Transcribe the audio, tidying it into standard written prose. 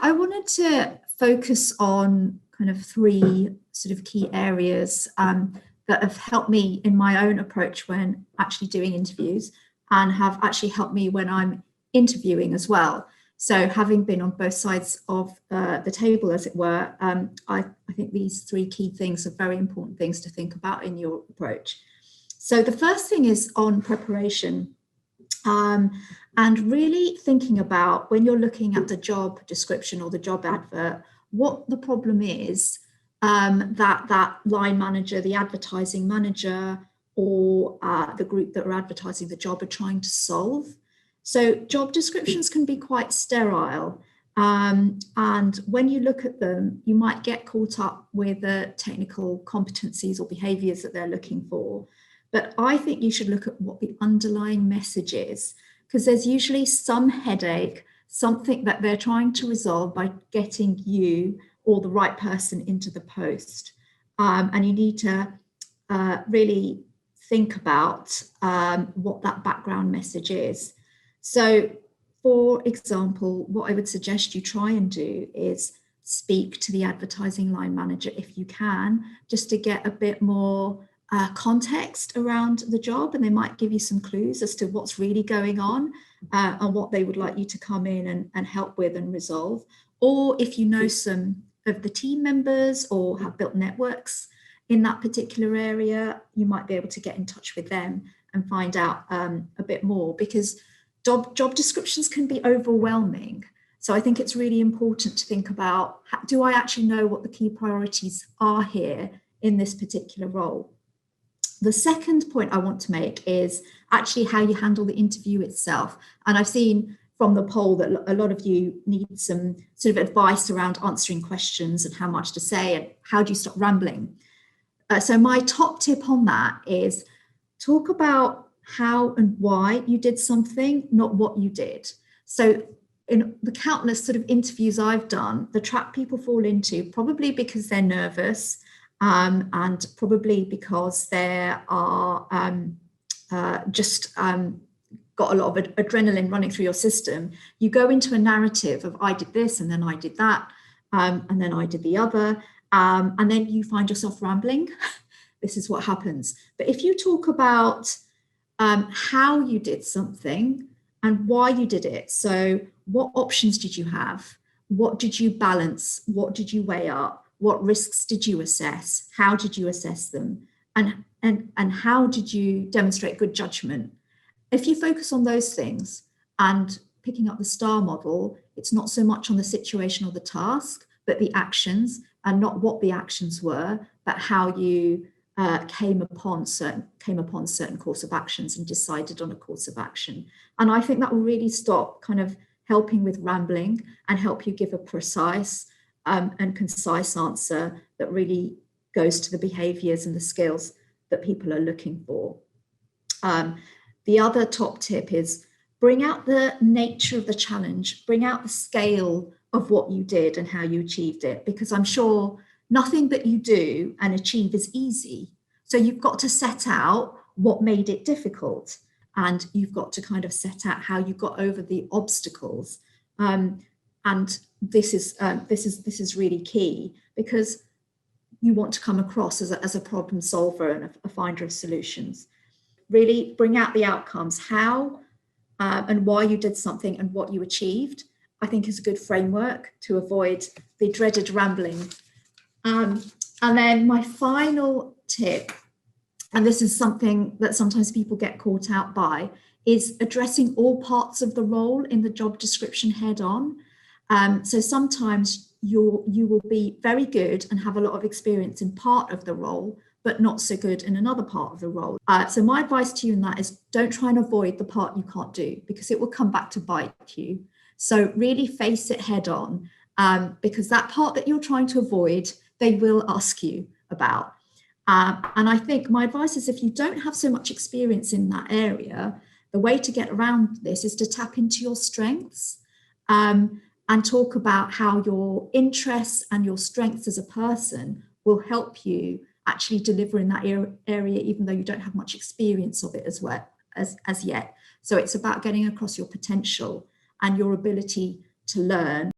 I wanted to focus on kind of three sort of key areas that have helped me in my own approach when actually doing interviews, and have actually helped me when I'm interviewing as well. So having been on both sides of the table, as it were, I think these three key things are very important things to think about in your approach. So the first thing is on preparation. And really thinking about, when you're looking at the job description or the job advert, what the problem is that line manager, the advertising manager, or the group that are advertising the job are trying to solve. So job descriptions can be quite sterile. And when you look at them, you might get caught up with the technical competencies or behaviors that they're looking for. But I think you should look at what the underlying message is, because there's usually some headache, something that they're trying to resolve by getting you or the right person into the post. And you need to really think about what that background message is. So, for example, what I would suggest you try and do is speak to the advertising line manager if you can, just to get a bit more context around the job, and they might give you some clues as to what's really going on and what they would like you to come in and help with and resolve. Or if you know some of the team members or have built networks in that particular area, you might be able to get in touch with them and find out a bit more, because job descriptions can be overwhelming. So I think it's really important to think about, do I actually know what the key priorities are here in this particular role? The second point I want to make is actually how you handle the interview itself. And I've seen from the poll that a lot of you need some sort of advice around answering questions and how much to say and how do you stop rambling. So my top tip on that is talk about how and why you did something, not what you did. So in the countless sort of interviews I've done, the trap people fall into, probably because they're nervous, and probably because they are got a lot of adrenaline running through your system. You go into a narrative of, I did this and then I did that, and then I did the other, and then you find yourself rambling. This is what happens. But if you talk about how you did something and why you did it, so what options did you have? What did you balance? What did you weigh up? What risks did you assess? How did you assess them? And how did you demonstrate good judgment? If you focus on those things and picking up the STAR model, it's not so much on the situation or the task, but the actions, and not what the actions were, but how you came upon certain course of actions and decided on a course of action. And I think that will really stop kind of helping with rambling and help you give a precise and concise answer that really goes to the behaviors and the skills that people are looking for. The other top tip is bring out the nature of the challenge, bring out the scale of what you did and how you achieved it, because I'm sure nothing that you do and achieve is easy. So you've got to set out what made it difficult, and you've got to kind of set out how you got over the obstacles. And this is really key, because you want to come across as a problem solver and a finder of solutions. Really bring out the outcomes, how and why you did something and what you achieved, I think is a good framework to avoid the dreaded rambling. And then my final tip, and this is something that sometimes people get caught out by, is addressing all parts of the role in the job description head on. So sometimes you will be very good and have a lot of experience in part of the role, but not so good in another part of the role. So my advice to you in that is, don't try and avoid the part you can't do, because it will come back to bite you. So really face it head on, because that part that you're trying to avoid, they will ask you about. And I think my advice is, if you don't have so much experience in that area, the way to get around this is to tap into your strengths, and talk about how your interests and your strengths as a person will help you actually deliver in that area, even though you don't have much experience of it as yet. So it's about getting across your potential and your ability to learn